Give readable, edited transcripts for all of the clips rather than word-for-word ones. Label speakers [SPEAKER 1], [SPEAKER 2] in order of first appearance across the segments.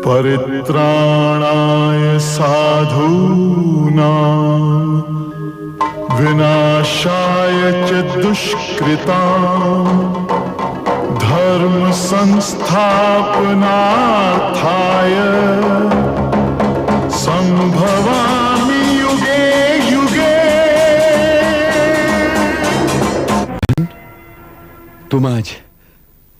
[SPEAKER 1] परित्राणाय साधूनां विनाशाय च दुष्कृतां धर्म संस्थापनार्थाय संभवामि युगे युगे।
[SPEAKER 2] तुम आज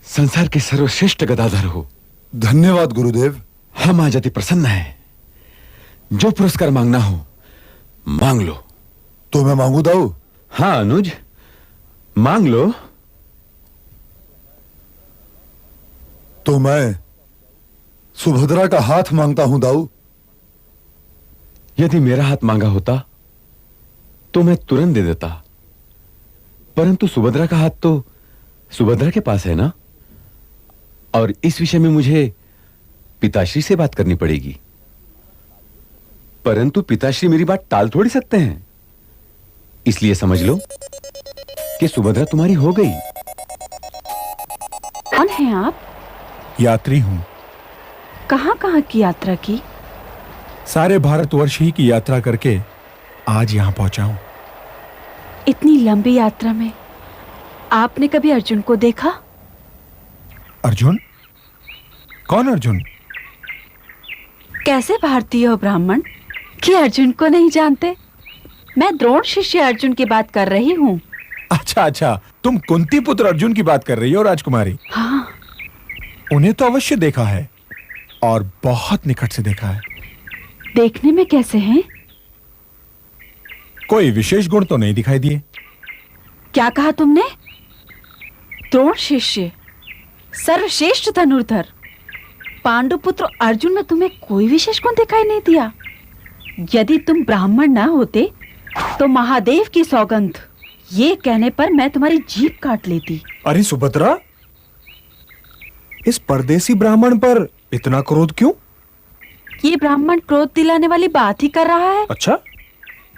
[SPEAKER 2] संसार के सर्वश्रेष्ठ गदाधर हो।
[SPEAKER 3] धन्यवाद गुरुदेव।
[SPEAKER 2] हम आज अति प्रसन्न हैं। जो पुरस्कार मांगना हो मांग लो।
[SPEAKER 3] तो मैं मांगू दाऊ?
[SPEAKER 2] हाँ अनुज, मांग लो।
[SPEAKER 3] तो मैं सुभद्रा का हाथ मांगता हूं दाऊ।
[SPEAKER 2] यदि मेरा हाथ मांगा होता तो मैं तुरंत दे देता, परंतु सुभद्रा का हाथ तो सुभद्रा के पास है ना, और इस विषय में मुझे पिताश्री से बात करनी पड़ेगी। परंतु पिताश्री मेरी बात टाल थोड़ी सकते हैं, इसलिए समझ लो कि सुभद्रा तुम्हारी हो गई।
[SPEAKER 4] कौन हैं आप?
[SPEAKER 5] यात्री हूं।
[SPEAKER 4] कहां कहां की यात्रा की?
[SPEAKER 5] सारे भारतवर्ष ही की यात्रा करके आज यहां पहुंचा हूं।
[SPEAKER 4] इतनी लंबी यात्रा में आपने कभी अर्जुन को देखा?
[SPEAKER 5] अर्जुन? कौन अर्जुन?
[SPEAKER 4] कैसे भारतीय हो ब्राह्मण कि अर्जुन को नहीं जानते? मैं द्रोण शिष्य अर्जुन की बात कर रही हूँ।
[SPEAKER 5] अच्छा अच्छा, तुम कुंती पुत्र अर्जुन की बात कर रही हो राजकुमारी।
[SPEAKER 4] हाँ।
[SPEAKER 5] उन्हें तो अवश्य देखा है, और बहुत निकट से देखा है।
[SPEAKER 4] देखने में कैसे हैं?
[SPEAKER 5] कोई विशेष गुण तो नहीं दिखाई दिए।
[SPEAKER 4] क्या कहा तुमने? द्रोण शिष्य, सर्वश्रेष्ठ धनुर्धर पांडुपुत्र अर्जुन में तुम्हें कोई विशेष गुण दिखाई नहीं दिया? यदि तुम ब्राह्मण ना होते तो महादेव की सौगंध, ये कहने पर मैं तुम्हारी जीभ काट लेती।
[SPEAKER 5] अरे सुभद्रा, इस परदेसी ब्राह्मण पर इतना क्रोध क्यों?
[SPEAKER 4] ये ब्राह्मण क्रोध दिलाने वाली बात ही कर रहा है।
[SPEAKER 5] अच्छा?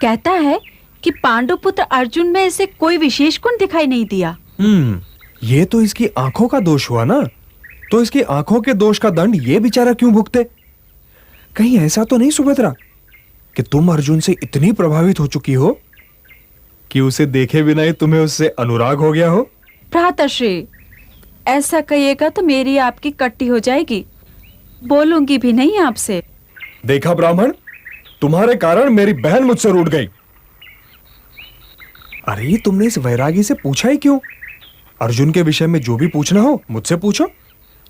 [SPEAKER 4] कहता है कि पांडुपुत्र अर्जुन में इसे कोई विशेष गुण दिखाई नहीं दिया।
[SPEAKER 5] ये तो इसकी आंखों का दोष हुआ ना। तो इसकी आंखों के दोष का दंड ये बेचारा क्यों भुगते? कहीं ऐसा तो नहीं सुभद्रा कि तुम अर्जुन से इतनी प्रभावित हो चुकी हो कि उसे देखे बिना ही तुम्हें उससे अनुराग हो गया हो?
[SPEAKER 4] भ्राताश्री, ऐसा कहिएगा तो मेरी आपकी कट्टी हो जाएगी। बोलूंगी भी नहीं आपसे।
[SPEAKER 5] देखा ब्राह्मण, तुम्हारे कारण मेरी बहन मुझसे रूठ गई। अरे तुमने इस वैरागी से पूछा ही क्यों? अर्जुन के विषय में जो भी पूछना हो मुझसे पूछो।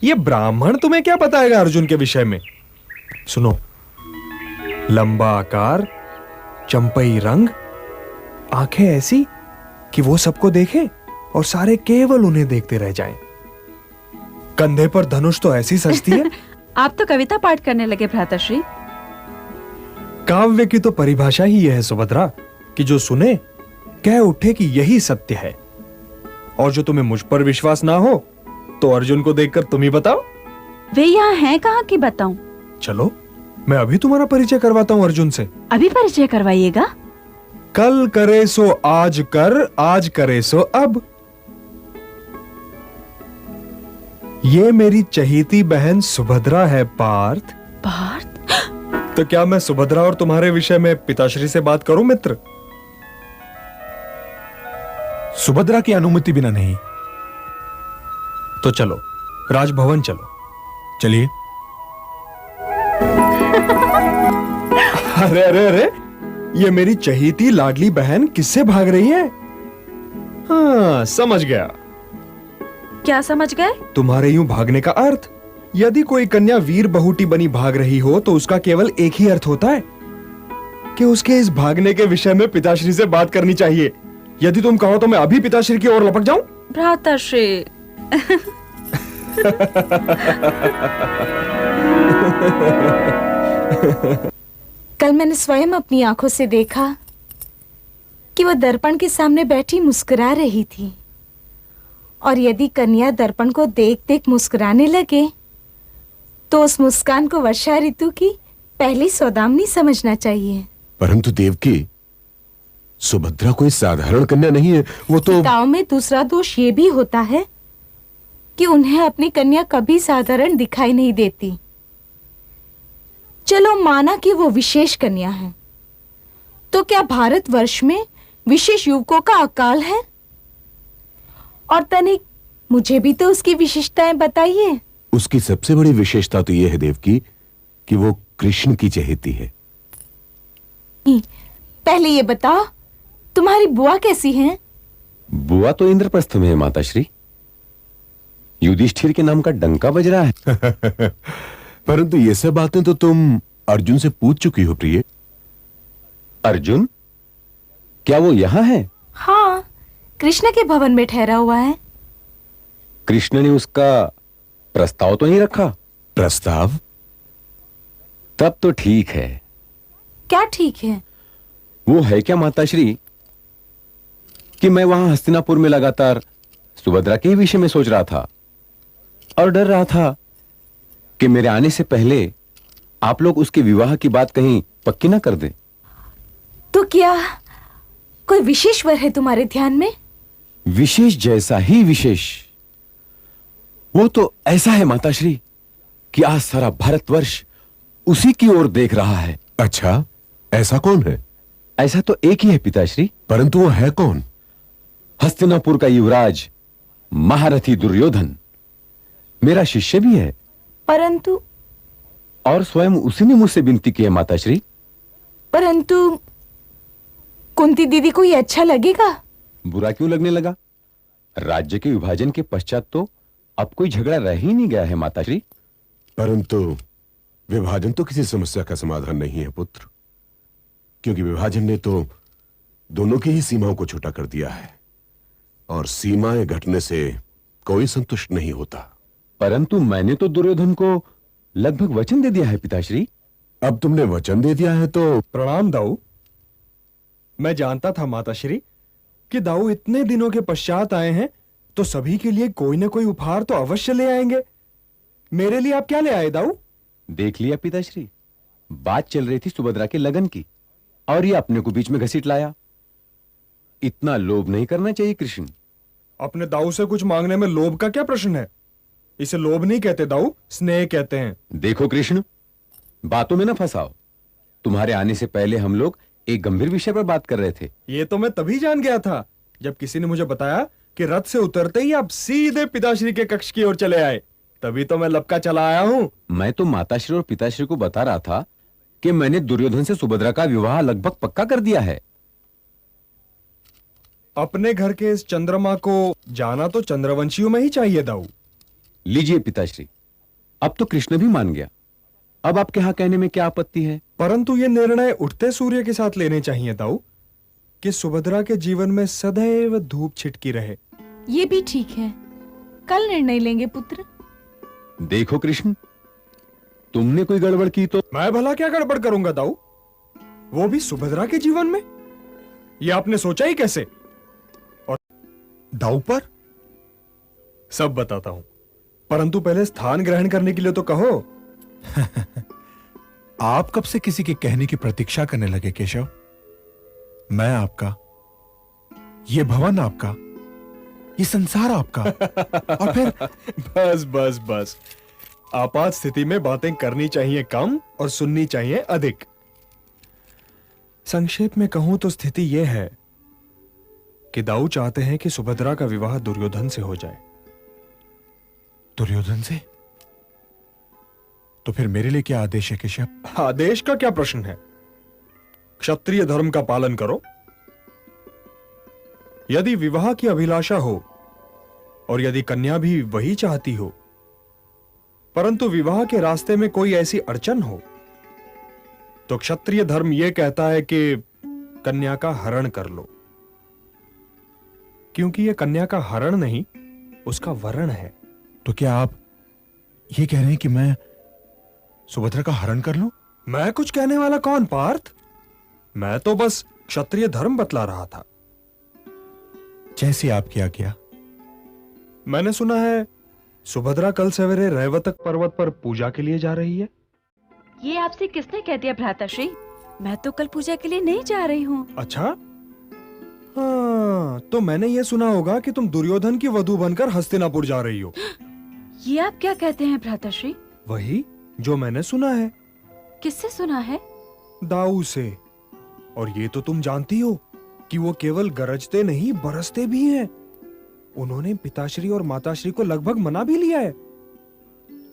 [SPEAKER 5] ये ब्राह्मण तुम्हें क्या बताएगा अर्जुन के विषय में? सुनो, लंबा आकार, चंपई रंग, आंखें ऐसी कि वो सबको देखें और सारे केवल उन्हें देखते रह जाएं। कंधे पर धनुष तो ऐसी सजती है।
[SPEAKER 4] आप तो कविता पाठ करने लगे भ्राताश्री।
[SPEAKER 5] काव्य की तो परिभाषा ही यह है सुभद्रा कि जो सुने कह उठे कि यही सत्य है। और जो तुम्हें मुझ पर विश्वास ना हो तो अर्जुन को देखकर तुम ही बताओ।
[SPEAKER 4] वे यहाँ हैं कहाँ की बताऊं?
[SPEAKER 5] चलो, मैं अभी तुम्हारा परिचय करवाता हूँ अर्जुन से।
[SPEAKER 4] अभी परिचय करवाइएगा?
[SPEAKER 5] कल करे सो आज कर, आज करे सो अब। ये मेरी चहेती बहन सुभद्रा है पार्थ।
[SPEAKER 4] पार्थ?
[SPEAKER 5] तो क्या मैं सुभद्रा और तुम्हारे विषय में पिताश्री से बात करूं मित्र? सुभद्रा की अनुमति बिना नहीं। तो चलो, राजभवन चलो। चलिए। अरे अरे अरे, ये मेरी चहेती लाडली बहन किससे भाग रही है? हाँ, समझ गया।
[SPEAKER 4] क्या समझ गए?
[SPEAKER 5] तुम्हारे यूं भागने का अर्थ। यदि कोई कन्या वीर बहुटी बनी भाग रही हो तो उसका केवल एक ही अर्थ होता है कि उसके इस भागने के विषय में पिताश्री से बात करनी चाहिए। यदि तुम कहो तो मैं अभी पिताश्री की ओर लपक जाऊं?
[SPEAKER 4] भ्राताश्री।
[SPEAKER 6] कल मैंने स्वयं अपनी आंखों से देखा कि वह दर्पण के सामने बैठी मुस्कुरा रही थी। और यदि कन्या दर्पण को देख देख मुस्कुराने लगे तो उस मुस्कान को वर्षा ऋतु की पहली सौदामिनी समझना चाहिए।
[SPEAKER 7] परंतु देवकी, सुभद्रा कोई साधारण कन्या नहीं है। वो तो
[SPEAKER 6] पिताओं में दूसरा दोष ये भी होता है कि उन्हें अपनी कन्या कभी साधारण दिखाई नहीं देती। चलो माना कि वो विशेष कन्या है, तो क्या भारतवर्ष में विशेष युवकों का अकाल है? और तनिक मुझे भी तो उसकी विशेषताएं बताइए।
[SPEAKER 7] उसकी सबसे बड़ी विशेषता तो यह है देवकी कि वो कृष्ण की चहेती है।
[SPEAKER 6] पहले ये बताओ, तुम्हारी बुआ कैसी हैं?
[SPEAKER 2] बुआ तो इंद्रप्रस्थ में है माताश्री। युधिष्ठिर के नाम का डंका बज रहा है।
[SPEAKER 7] परंतु ये सब बातें तो तुम अर्जुन से पूछ चुकी हो प्रिय।
[SPEAKER 2] अर्जुन? क्या वो यहां है?
[SPEAKER 6] हाँ, कृष्ण के भवन में ठहरा हुआ है।
[SPEAKER 2] कृष्ण ने उसका प्रस्ताव तो नहीं रखा?
[SPEAKER 7] प्रस्ताव?
[SPEAKER 2] तब तो ठीक है।
[SPEAKER 6] क्या ठीक है?
[SPEAKER 2] वो है क्या माताश्री कि मैं वहां हस्तिनापुर में लगातार सुभद्रा के ही विषय में सोच रहा था और डर रहा था कि मेरे आने से पहले आप लोग उसके विवाह की बात कहीं पक्की ना कर दे।
[SPEAKER 6] तो क्या कोई विशेष वर है तुम्हारे ध्यान में?
[SPEAKER 2] विशेष जैसा ही विशेष। वो तो ऐसा है माताश्री कि आज सारा भारतवर्ष उसी की ओर देख रहा है।
[SPEAKER 7] अच्छा, ऐसा कौन है?
[SPEAKER 2] ऐसा तो एक ही है पिताश्री।
[SPEAKER 7] परंतु वो है कौन?
[SPEAKER 2] हस्तिनापुर का युवराज महारथी दुर्योधन मेरा शिष्य भी है।
[SPEAKER 6] परंतु
[SPEAKER 2] और स्वयं उसी ने मुझसे विनती की है माताश्री।
[SPEAKER 6] परंतु कुंती दीदी को ये अच्छा लगेगा?
[SPEAKER 2] बुरा क्यों लगने लगा? राज्य के विभाजन के पश्चात तो अब कोई झगड़ा रह ही नहीं गया है माताश्री।
[SPEAKER 7] परंतु विभाजन तो किसी समस्या का समाधान नहीं है पुत्र, क्योंकि विभाजन ने तो दोनों की ही सीमाओं को छोटा कर दिया है और सीमाएं घटने से कोई संतुष्ट नहीं होता।
[SPEAKER 2] परंतु मैंने तो दुर्योधन को लगभग वचन दे दिया है पिताश्री।
[SPEAKER 7] अब तुमने वचन दे दिया है तो
[SPEAKER 5] प्रणाम दाऊ। मैं जानता था माताश्री कि दाऊ इतने दिनों के पश्चात आए हैं, तो सभी के लिए कोई ना कोई उपहार तो अवश्य ले आएंगे। मेरे लिए आप क्या ले आए दाऊ?
[SPEAKER 2] देख लिया पिताश्री, बात चल रही थी सुभद्रा के लगन की और ये अपने को बीच में घसीट लाया। इतना लोभ नहीं करना चाहिए कृष्ण।
[SPEAKER 5] अपने दाऊ से कुछ मांगने में लोभ का क्या प्रश्न है? इसे लोभ नहीं कहते दाऊ, स्नेह कहते हैं।
[SPEAKER 2] देखो कृष्ण, बातों में ना फंसाओ। तुम्हारे आने से पहले हम लोग एक गंभीर विषय पर बात कर रहे थे।
[SPEAKER 5] ये तो मैं तभी जान गया था जब किसी ने मुझे बताया कि रथ से उतरते ही आप सीधे पिताश्री के कक्ष की ओर चले आए। तभी तो मैं लपका चला आया हूं।
[SPEAKER 2] मैं तो माताश्री और पिताश्री को बता रहा था कि मैंने दुर्योधन से सुभद्रा का विवाह लगभग पक्का कर दिया है।
[SPEAKER 5] अपने घर के इस चंद्रमा को जाना तो चंद्रवंशियों में ही चाहिए दाऊ।
[SPEAKER 2] लीजिए पिताश्री, अब तो कृष्ण भी मान गया। अब आपके यहां कहने में क्या आपत्ति है?
[SPEAKER 5] परंतु ये निर्णय उठते सूर्य के साथ लेने चाहिए दाऊ कि सुभद्रा के जीवन में सदैव धूप छिटकी रहे।
[SPEAKER 6] ये भी ठीक है, कल निर्णय लेंगे पुत्र।
[SPEAKER 2] देखो कृष्ण, तुमने कोई गड़बड़ की तो।
[SPEAKER 5] मैं भला क्या गड़बड़ करूंगा दाऊ, वो भी सुभद्रा के जीवन में? ये आपने सोचा ही कैसे? और
[SPEAKER 3] दाऊ पर
[SPEAKER 5] सब बताता हूं, परंतु पहले स्थान ग्रहण करने के लिए तो कहो।
[SPEAKER 3] आप कब से किसी के कहने की प्रतीक्षा करने लगे केशव? मैं आपका, ये भवन आपका, ये संसार आपका, और फिर
[SPEAKER 5] बस बस बस, आपात स्थिति में बातें करनी चाहिए कम और सुननी चाहिए अधिक। संक्षेप में कहूं तो स्थिति यह है कि दाऊ चाहते हैं कि सुभद्रा का विवाह दुर्योधन से हो जाए।
[SPEAKER 3] दुर्योधन से? तो फिर मेरे लिए क्या आदेश है केशव?
[SPEAKER 5] आदेश का क्या प्रश्न है? क्षत्रिय धर्म का पालन करो। यदि विवाह की अभिलाषा हो और यदि कन्या भी वही चाहती हो, परंतु विवाह के रास्ते में कोई ऐसी अड़चन हो, तो क्षत्रिय धर्म यह कहता है कि कन्या का हरण कर लो, क्योंकि यह कन्या का हरण नहीं, उसका वरण है।
[SPEAKER 3] तो क्या आप ये कह रहे हैं कि मैं सुभद्रा का हरण कर लूं?
[SPEAKER 5] मैं कुछ कहने वाला कौन पार्थ? मैं तो बस क्षत्रिय धर्म बतला रहा था।
[SPEAKER 3] जैसी आपकी आज्ञा।
[SPEAKER 5] मैंने सुना है सुभद्रा कल सवेरे रैवतक पर्वत पर पूजा के लिए जा रही है।
[SPEAKER 4] ये आपसे किसने कह दिया भ्राताश्री? मैं तो कल पूजा के लिए नहीं जा रही हूँ।
[SPEAKER 5] अच्छा, हाँ, तो मैंने ये सुना होगा कि तुम दुर्योधन की वधू बनकर हस्तिनापुर जा रही हो।
[SPEAKER 4] ये आप क्या कहते हैं भ्राताश्री?
[SPEAKER 5] वही जो मैंने सुना है।
[SPEAKER 4] किससे सुना है?
[SPEAKER 5] दाऊ से। और ये तो तुम जानती हो कि वो केवल गरजते नहीं बरसते भी हैं। उन्होंने पिताश्री और माताश्री को लगभग मना भी लिया है।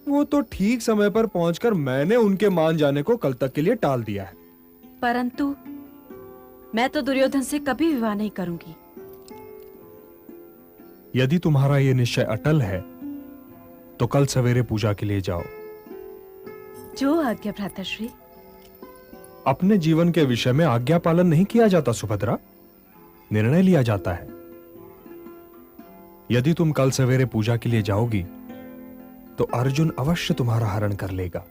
[SPEAKER 5] वो तो ठीक समय पर पहुंचकर मैंने उनके मान जाने को कल तक के लिए टाल दिया है।
[SPEAKER 4] परंतु मैं तो दुर्योधन से कभी विवाह नहीं करूंगी।
[SPEAKER 5] यदि तुम्हारा ये निश्चय अटल है तो कल सवेरे पूजा के लिए जाओ।
[SPEAKER 4] जो आज्ञा भ्राताश्री।
[SPEAKER 5] अपने जीवन के विषय में आज्ञा पालन नहीं किया जाता सुभद्रा, निर्णय लिया जाता है। यदि तुम कल सवेरे पूजा के लिए जाओगी तो अर्जुन अवश्य तुम्हारा हरण कर लेगा।